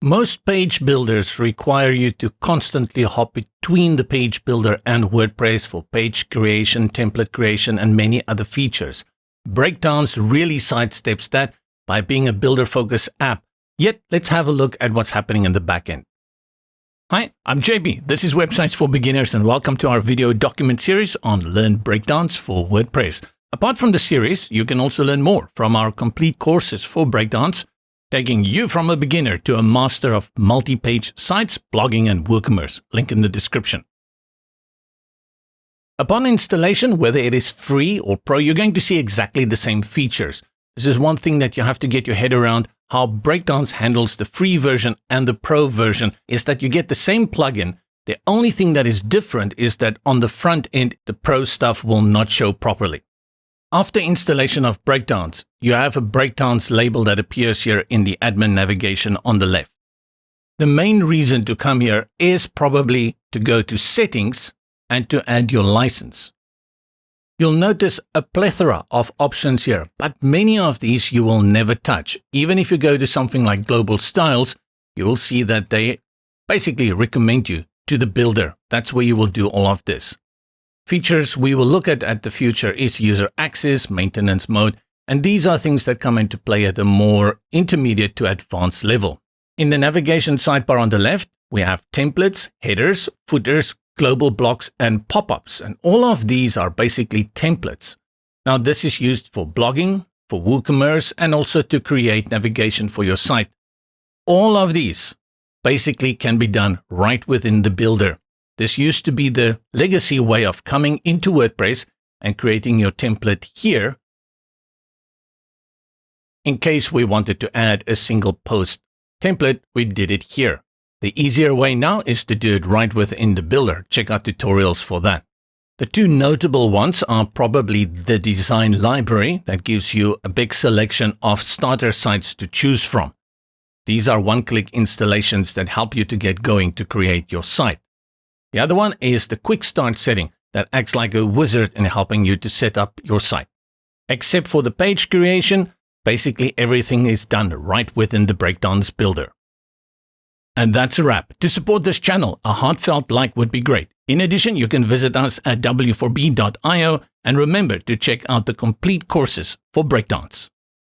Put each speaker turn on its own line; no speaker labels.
Most page builders require you to constantly hop between the page builder and WordPress for page creation, template creation, and many other features. Breakdance really sidesteps that by being a builder-focused app. Yet, let's have a look at what's happening in the backend. Hi, I'm JB. This is Websites for Beginners, and welcome to our video document series on Learn Breakdance for WordPress. Apart from the series, you can also learn more from our complete courses for Breakdance, taking you from a beginner to a master of multi-page sites, blogging, and WooCommerce. Link in the description. Upon installation, whether it is free or pro, you're going to see exactly the same features. This is one thing that you have to get your head around. How Breakdance handles the free version and the pro version is that you get the same plugin. The only thing that is different is that on the front end, the pro stuff will not show properly. After installation of Breakdance, you have a Breakdance label that appears here in the admin navigation on the left. The main reason to come here is probably to go to Settings and to add your license. You'll notice a plethora of options here, but many of these you will never touch. Even if you go to something like Global Styles, you will see that they basically recommend you to the builder. That's where you will do all of this. Features we will look at the future is user access, maintenance mode, and these are things that come into play at a more intermediate to advanced level. In the navigation sidebar on the left, we have templates, headers, footers, global blocks, and pop-ups, and all of these are basically templates. Now this is used for blogging, for WooCommerce, and also to create navigation for your site. All of these basically can be done right within the builder. This used to be the legacy way of coming into WordPress and creating your template here in case we wanted to add a single post template. We did it here. The easier way now is to do it right within the builder. Check out tutorials for that. The two notable ones are probably the design library that gives you a big selection of starter sites to choose from. These are one-click installations that help you to get going to create your site. The other one is the quick start setting that acts like a wizard in helping you to set up your site. Except for the page creation, basically everything is done right within the Breakdance builder. And that's a wrap. To support this channel, a heartfelt like would be great. In addition, you can visit us at w4b.io and remember to check out the complete courses for Breakdance.